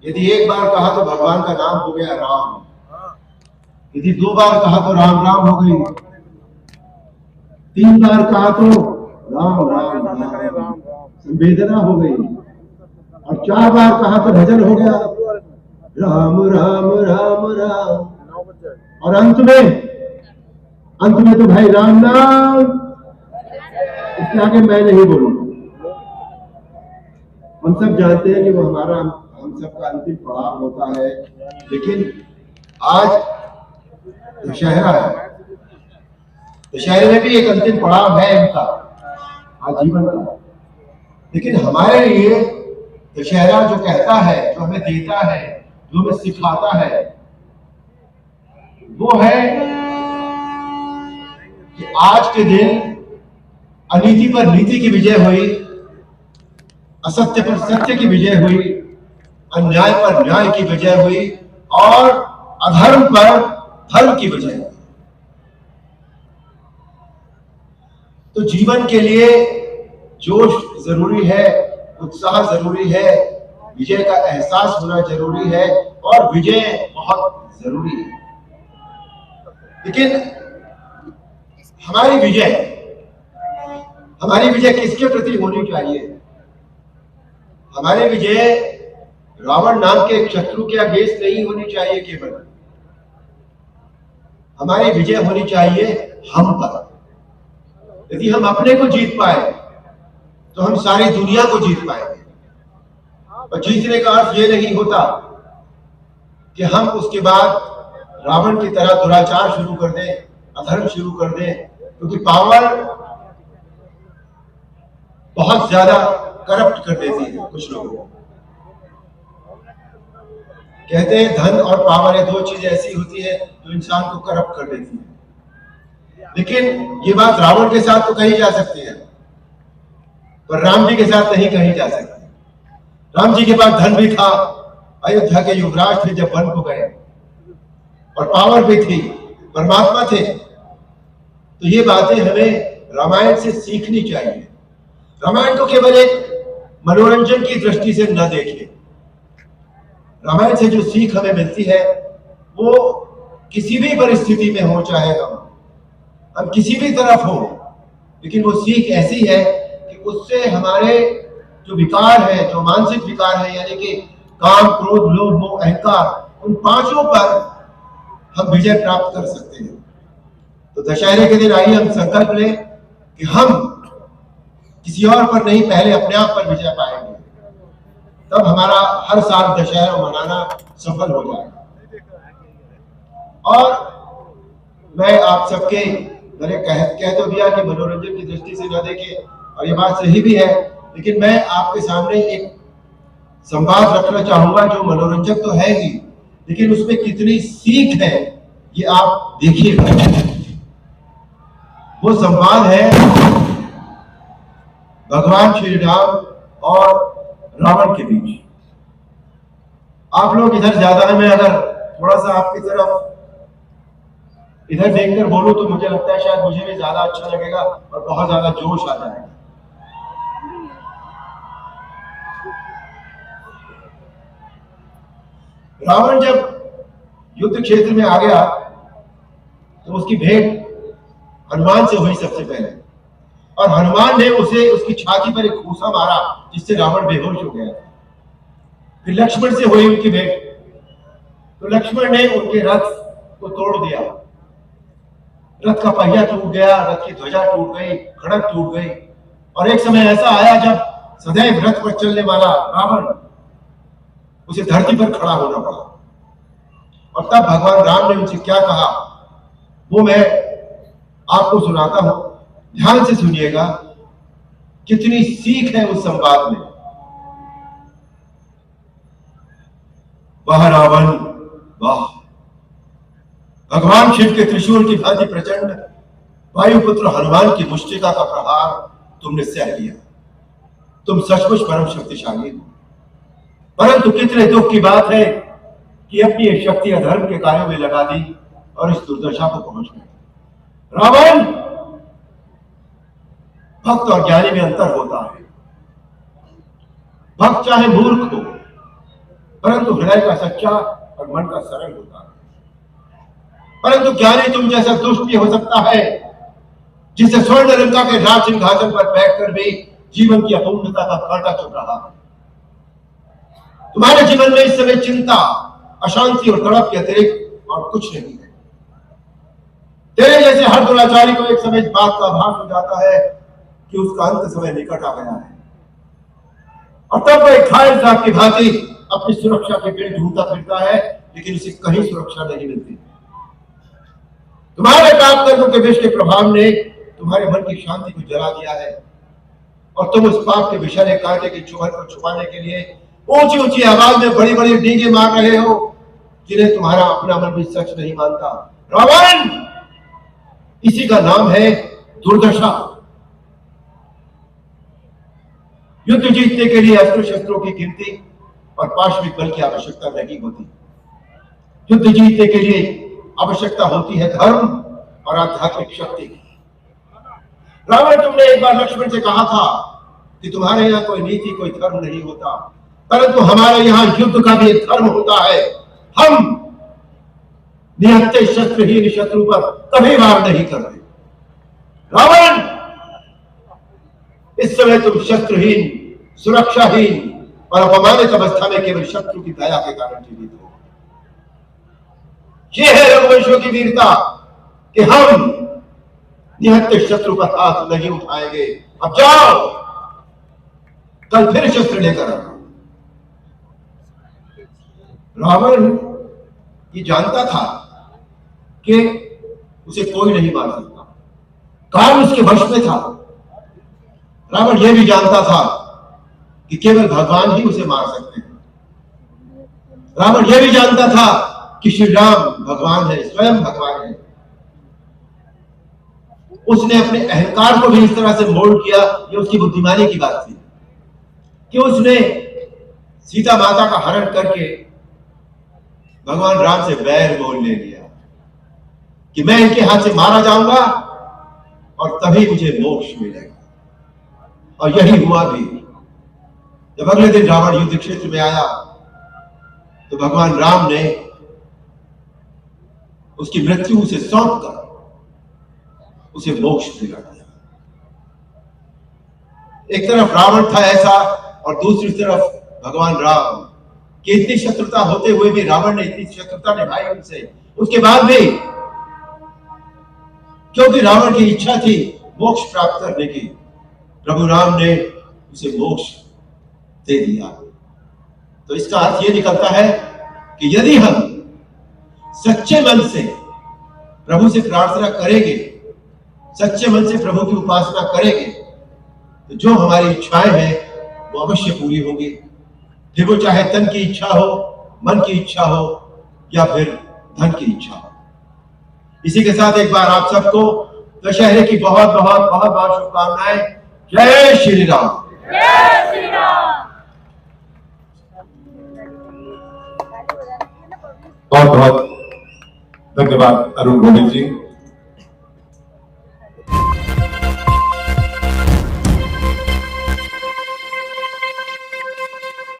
यदि एक बार कहा तो भगवान का नाम हो गया राम, यदि दो बार कहा तो राम राम हो गई, तीन बार कहा तो राम राम राम संवेदना हो गई, और चार बार कहा तो भजन हो गया राम राम राम राम। और अंत में तो भाई राम नाम, इसके आगे मैं नहीं बोलूंगा। हम सब जानते हैं कि वो हम सबका अंतिम पड़ाव होता है, लेकिन आज दशहरा है, दशहरे में भी एक अंतिम पड़ाव है इनका आजीवन का। लेकिन हमारे लिए दशहरा जो कहता है, जो हमें देता है, जो हमें सिखाता है, वो है कि आज के दिन अनीति पर नीति की विजय हुई, असत्य पर सत्य की विजय हुई, अन्याय पर न्याय की विजय हुई, और अधर्म पर धर्म की विजय हुई। तो जीवन के लिए जोश जरूरी है, उत्साह जरूरी है, विजय का एहसास होना जरूरी है, और विजय बहुत जरूरी है। लेकिन हमारी विजय किसके प्रति होनी चाहिए? हमारी विजय रावण नाम के शत्रु के अगेंस्ट नहीं होनी चाहिए केवल, हमारी विजय होनी चाहिए हम पर। यदि हम अपने को जीत पाए तो हम सारी दुनिया को जीत पाएंगे। और जीतने का अर्थ ये नहीं होता कि हम उसके बाद रावण की तरह दुराचार शुरू कर दें, अधर्म शुरू कर दें, क्योंकि पावर बहुत ज्यादा करप्ट कर देती है कुछ लोगों को। कहते हैं धन और पावर ये दो चीजें ऐसी होती है जो इंसान को करप्ट कर देती है। लेकिन ये बात रावण के साथ तो कही जा सकती है, पर राम जी के साथ नहीं कही जा सकती। राम जी के पास धन भी था, अयोध्या के युवराज थे जब वन को गए, और पावर भी थी, परमात्मा थे। तो ये बातें हमें रामायण से सीखनी चाहिए। रामायण को केवल एक मनोरंजन की दृष्टि से न देखें। रामायण से जो सीख हमें मिलती है वो किसी भी परिस्थिति में हो, चाहे हम किसी भी तरफ हो, लेकिन वो सीख ऐसी है कि उससे हमारे जो विकार है, जो मानसिक विकार है, यानी कि काम, क्रोध, लोभ, मोह, अहंकार, उन पांचों पर हम विजय प्राप्त कर सकते हैं। तो दशहरे के दिन आइए हम संकल्प लें कि हम किसी और पर नहीं, पहले अपने आप पर विजय पाएंगे, तब हमारा हर साल दशहरा मनाना सफल हो जाएगा। और मैं आप सबके मैंने कह तो दिया कि मनोरंजन की दृष्टि से न देखें, और ये बात सही भी है, लेकिन मैं आपके सामने एक संवाद रखना चाहूंगा जो मनोरंजक तो है ही, लेकिन उसमें कितनी सीख है ये आप देखिएगा। वो संवाद है भगवान श्री राम और रावण के बीच। आप लोग इधर ज्यादा है, मैं अगर थोड़ा सा आपकी तरफ इधर देखकर बोलूं तो मुझे लगता है शायद मुझे भी ज्यादा अच्छा लगेगा और बहुत ज्यादा जोश आ जाएगा। रावण जब युद्ध क्षेत्र में आ गया तो उसकी भेंट हनुमान से हुई सबसे पहले, और हनुमान ने उसे उसकी छाती पर एक घूंसा मारा जिससे रावण बेहोश हो गया। फिर लक्ष्मण से हुई उनकी भेंट, तो लक्ष्मण ने उनके रथ को तोड़ दिया, रथ का पहिया टूट गया, रथ की ध्वजा टूट गई, खड़क टूट गई। और एक समय ऐसा आया जब सदैव रथ पर चलने वाला रावण उसे धरती पर खड़ा होना पड़ा। और तब भगवान राम ने उनसे क्या कहा वो मैं आपको सुनाता हूं, ध्यान से सुनिएगा, कितनी सीख है उस संवाद में। वह रावण, वाह, भगवान शिव के त्रिशूल की भांति प्रचंड वायुपुत्र हनुमान की मुष्टिका का प्रहार तुमने सह लिया। तुम सचमुच परम शक्तिशाली हो, परंतु कितने दुख की बात है कि अपनी ये शक्ति अधर्म के कार्यों में लगा दी और इस दुर्दशा को पहुंच गए। रावण, भक्त और ज्ञानी में अंतर होता है। भक्त चाहे मूर्ख हो, परंतु हृदय का सच्चा और मन का सरल होता है। परंतु ज्ञानी तुम जैसा दुष्ट भी हो सकता है, जिसे स्वर्ण लंका के राज सिंहासन पर बैठकर भी जीवन की अपूर्णता का कांटा चुभ रहा है। तुम्हारे जीवन में इस समय चिंता, अशांति और तड़प के अतिरिक्त और कुछ नहीं है। तेरे जैसे हर दुराचारी को एक समय इस बात का आभास हो जाता है कि उसका अंत समय निकट आ गया है, और तब वह एक घायल सांप की भांति अपनी सुरक्षा के पेड़ ढूंढता फिरता है, लेकिन उसे कहीं सुरक्षा नहीं मिलती। तुम्हारे पाप कर्मों के विष के प्रभाव ने तुम्हारे मन की शांति को जला दिया है, और तुम उस पाप के विषैले कांटे की चुभन को छुपाने के लिए ऊंची ऊंची आवाज में बड़ी बड़ी डींगे मार रहे हो, जिन्हें तुम्हारा अपना मन भी सच नहीं मानता। रावण, इसी का नाम है दुर्दशा। युद्ध जीतने के लिए अस्त्र शस्त्रों की गिनती और पाशविक बल की आवश्यकता नहीं होती। युद्ध जीतने के लिए आवश्यकता होती है धर्म और आध्यात्मिक शक्ति की। रावण, तुमने एक बार लक्ष्मण से कहा था कि तुम्हारे यहाँ कोई नीति, कोई धर्म नहीं होता, परंतु हमारे यहाँ युद्ध का भी एक धर्म होता है। हम निहत्थे शस्त्रहीन शत्रु पर कभी वार नहीं करते। रावण, इस समय तुम शस्त्रहीन, सुरक्षाहीन और अपमानित अवस्था में केवल शत्रु की दया के कारण जीवित हो। यह है रघुवंशियों की वीरता कि हम निहत्थे शत्रु पर हाथ नहीं उठाएंगे। अब जाओ, कल फिर शस्त्र लेकर आना। रावण ये जानता था कि उसे कोई नहीं मार सकता, काल उसके वश में था। रावण यह भी जानता था कि केवल भगवान ही उसे मार सकते हैं। रावण यह भी जानता था कि श्री राम भगवान है, स्वयं भगवान है। उसने अपने अहंकार को भी इस तरह से मोल्ड किया, ये उसकी बुद्धिमानी की बात थी कि उसने सीता माता का हरण करके भगवान राम से बैर मोल ले लिया कि मैं इनके हाथ से मारा जाऊंगा और तभी मुझे मोक्ष मिलेगा। और यही हुआ भी। जब अगले दिन रावण युद्ध क्षेत्र में आया तो भगवान राम ने उसकी मृत्यु से सौंप कर उसे मोक्ष दिला दिया। एक तरफ रावण था ऐसा, और दूसरी तरफ भगवान राम की इतनी शत्रुता होते हुए भी रावण ने इतनी शत्रुता निभाई उनसे। उसके बाद भी, क्योंकि रावण की इच्छा थी मोक्ष प्राप्त करने की, प्रभु राम ने उसे मोक्ष दे दिया। तो इसका अर्थ यह निकलता है कि यदि हम सच्चे मन से प्रभु से प्रार्थना करेंगे, सच्चे मन से प्रभु की उपासना करेंगे, तो जो हमारी इच्छाएं हैं वो अवश्य पूरी होंगी। फिर वो चाहे तन की इच्छा हो, मन की इच्छा हो, या फिर धन की इच्छा हो। इसी के साथ एक बार आप सबको दशहरे की बहुत बहुत बहुत बहुत शुभकामनाएं। जय श्री राम। जय श्री राम। बहुत बहुत धन्यवाद अरुण गोविल जी।